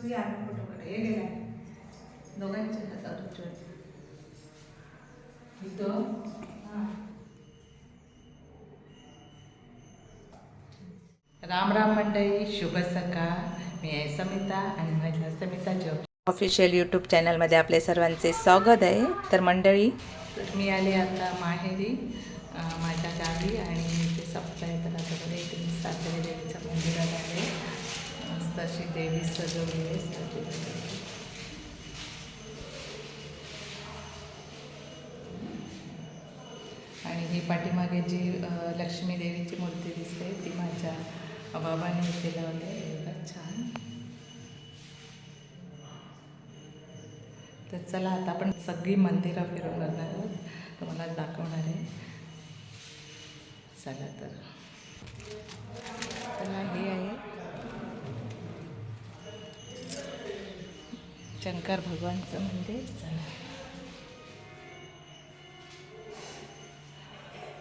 तू या फोटो काढ हे गेला दोघांच्या हातावर उचल इथं राम राम मंडळी, शुभ सकाळ. मी आहे समिता आणि माझ्या समिता जॉब ऑफिशियल यूट्यूब चॅनलमध्ये आपले सर्वांचे स्वागत आहे. तर मंडळी, मी आले आता माहेरी माझ्या गावी आणि ते सप्ताह तर आता बघा इथे मी सातेरी देवीच्या मंदिरात आले. मस्त अशी देवी सजवली आहे सातेरी. आणि ही पाठीमागे जी लक्ष्मी देवीची मूर्ती दिसते ती माझ्या बाबांनी इथे लावली आहे. बघा छान. तर चला आता आपण सगळी मंदिरं फिरून बघणार आहोत, तुम्हाला दाखवणार आहे. चला तर चला. हे आहे शंकर भगवानचं मंदिर. चला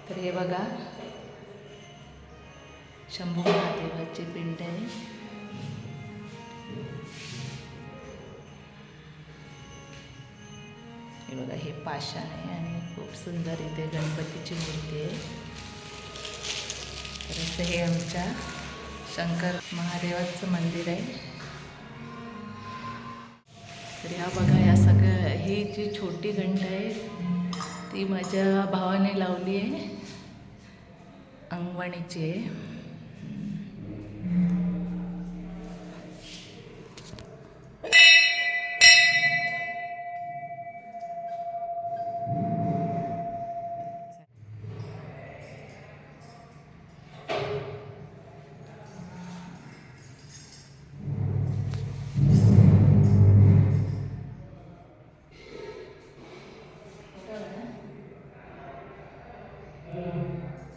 तर हे बघा शंभू महादेवाची पिंड आहे. हे बघा हे पाषाण आहे आणि खूप सुंदर इथे गणपतीची मूर्ती आहे. तर असं हे आमच्या शंकर महादेवाचं मंदिर आहे. तर ह्या बघा, या सगळ्या ही जी छोटी घंटा आहे ती माझ्या भावाने लावली आहे, अंगवणीची आहे.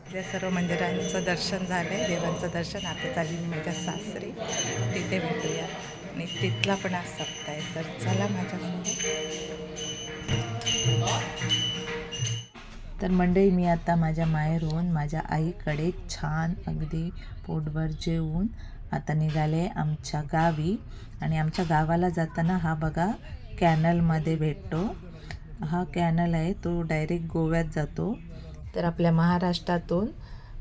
आपल्या सर्व मंदिरांचं दर्शन झालं आहे, देवांचं दर्शन. आता चालली मी माझ्या सासरी, तिथे भेटूया. आणि तिथला पण आज सप्ताह आहे, तर चला माझ्यासोबत. तर मंडळी, मी आता माझ्या माहेरून माझ्या आईकडे छान अगदी पोटभर जेवून आता निघाले आमच्या गावी. आणि आमच्या गावाला जाताना हा बघा कॅनलमध्ये भेटतो. हा कॅनल आहे, तो डायरेक्ट गोव्यात जातो. तर आपल्या महाराष्ट्रातून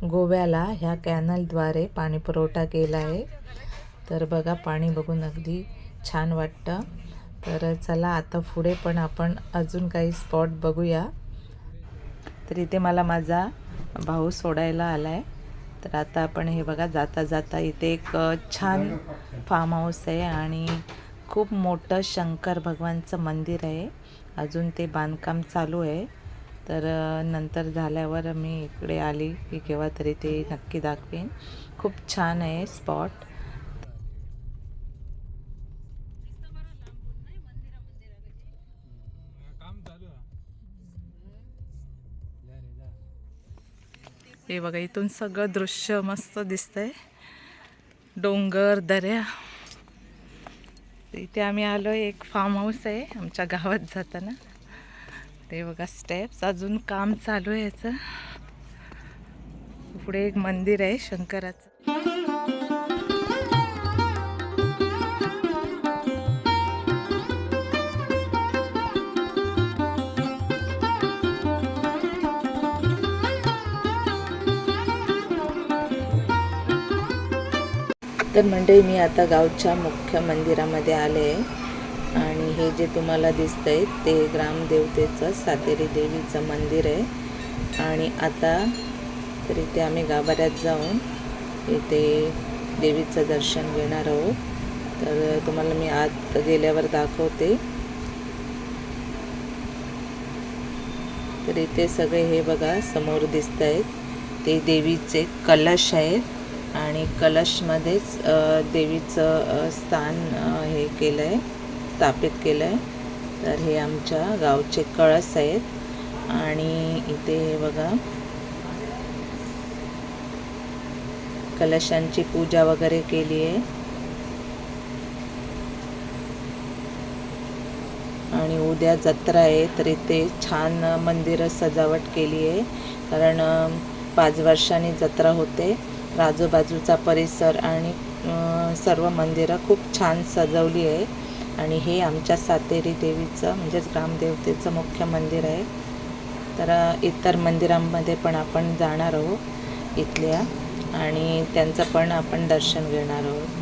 गोव्याला ह्या कॅनलद्वारे पाणी पुरवठा केला आहे. तर बघा, पाणी बघून अगदी छान वाटतं. तर चला आता पुढे पण आपण अजून काही स्पॉट बघूया. तर इथे मला माझा भाऊ सोडायला आला आहे. तर आता आपण हे बघा, जाता जाता इथे एक छान फार्म हाऊस आहे आणि खूप मोठं शंकर भगवानचं मंदिर आहे. अजून ते बांधकाम चालू आहे. तर नंतर झाल्यावर मी इकडे आली की केव्हा तरी ते नक्की दाखवेन. खूप छान आहे स्पॉट. हे बघा, इथून सगळं दृश्य मस्त दिसतंय, डोंगर, दऱ्या. इथे आम्ही आलो, एक फार्म हाऊस आहे आमच्या गावात जाताना. ते बघा स्टेप्स, अजून काम चालू आहे याचं. पुढे एक मंदिर आहे शंकराचं. तर मंडळी, मी आता गावच्या मुख्य मंदिरामध्ये आले आहे. आणि हे जे तुम्हाला दिसतंय ते ग्रामदेवतेचं सातेरी देवीचं मंदिर आहे. आणि आता तर इथे आम्ही गाभाऱ्यात जाऊन इथे देवीचं दर्शन घेणार आहोत. तर तुम्हाला मी आत गेल्यावर दाखवते. तर इथे सगळे हे बघा समोर दिसत आहेत ते देवीचे कलश आहेत. आणि कलशमध्येच देवीचं स्थान हे केलं आहे, स्थापित केलं आहे. तर हे आमच्या गावचे कळस आहेत. आणि इथे हे बघा कलशांची पूजा वगैरे केली आहे. आणि उद्या जत्रा आहे, तर इथे छान मंदिर सजावट केली आहे. कारण 5 वर्षांनी जत्रा होते. आजूबाजूचा परिसर आणि सर्व मंदिरं खूप छान सजवली आहे. आणि हे आमच्या सातेरी देवीचं म्हणजेच ग्रामदेवतेचं मुख्य मंदिर आहे. तर इतर मंदिरांमध्ये पण आपण जाणार आहोत इथल्या, आणि त्यांचं पण आपण दर्शन घेणार आहोत.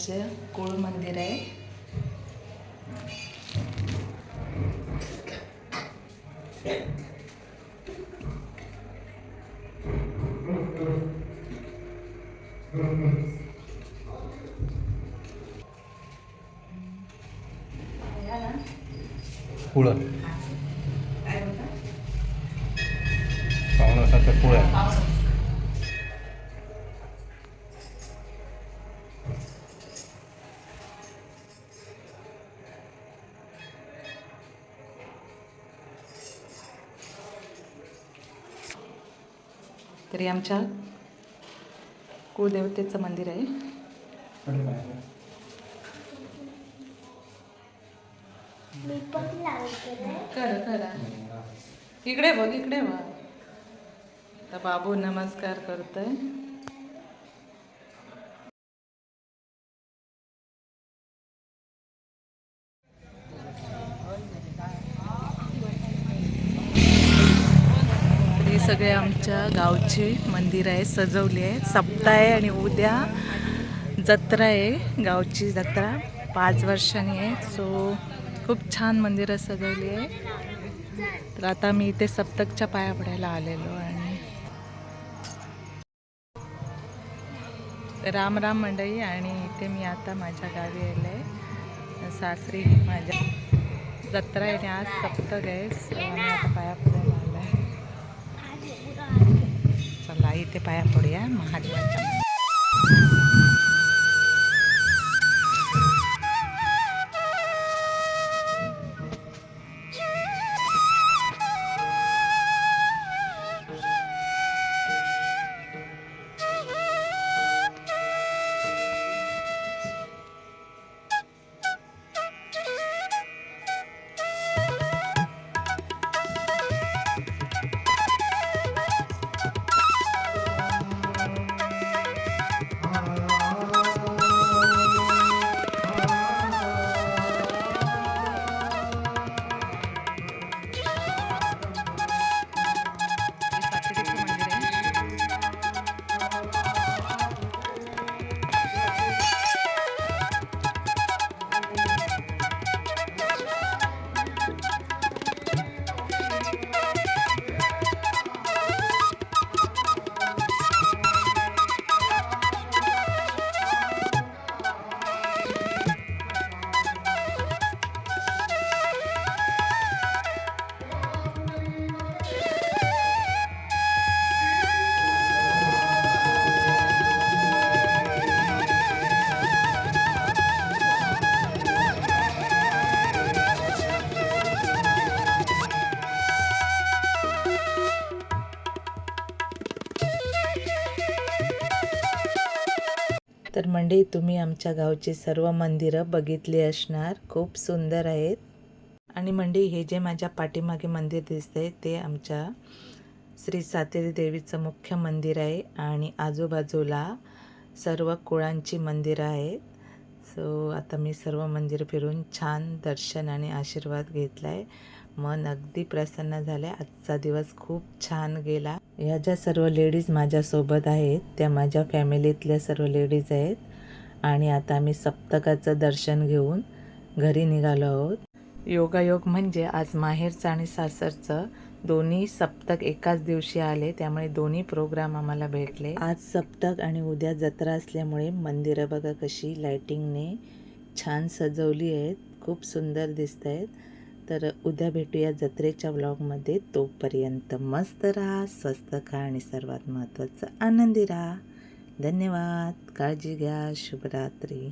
आमचं कुळ मंदिर आहे. कुळ पाहुण्यासारखं कुळ आहे. तरी आमच्या कुळदेवतेचं मंदिर आहे. करा इकडे बघ तर बाबू नमस्कार करतोय. ही सगळे आमच्या गावची मंदिर आहे, सजवली आहे. सप्ताह आहे आणि उद्या जत्रा आहे, गावची जत्रा 5 वर्षांनी आहे. सो खूप छान मंदिरं सजवली आहे. तर आता मी इथे सप्तकच्या पाया पडायला आलेलो आणि राम राम मंडळी. आणि इथे मी आता माझ्या गावी आले आहे, सासरी माझ्या जत्रा आहे आणि आज सप्तक आहे. सो आम्ही आता पाया पडायला आलो आहे. चला इथे पाया पडूया महादेवाच्या. तर मंडळी, तुम्ही आमच्या गावची सर्व मंदिरं बघितली असणार, खूप सुंदर आहेत. आणि मंडळी, हे जे माझ्या पाठीमागे मंदिर दिसतंय ते आमच्या श्री सातेरी देवीचं मुख्य मंदिर आहे आणि आजूबाजूला सर्व कुळांची मंदिरं आहेत. सो आता मी सर्व मंदिर फिरून छान दर्शन आणि आशीर्वाद घेतला आहे. मन अगदी प्रसन्न झाले. आजचा दिवस खूप छान गेला. ह्या ज्या सर्व लेडीज माझ्यासोबत आहेत त्या माझ्या फॅमिलीतल्या सर्व लेडीज आहेत. आणि आता आम्ही सप्तकाचं दर्शन घेऊन घरी निघालो आहोत. योगायोग म्हणजे आज माहेरचं आणि सासरचं दोन्ही सप्तक एकाच दिवशी आले, त्यामुळे दोन्ही प्रोग्राम आम्हाला भेटले. आज सप्तक आणि उद्या जत्रा असल्यामुळे मंदिरं बघा कशी लायटिंगने छान सजवली आहेत, खूप सुंदर दिसत आहेत. तर उद्या भेटूया जत्रेच्या व्लॉगमध्ये. तोपर्यंत मस्त राहा, स्वस्त खा आणि सर्वात महत्त्वाचं आनंदी राहा. धन्यवाद. काळजी घ्या. शुभरात्री.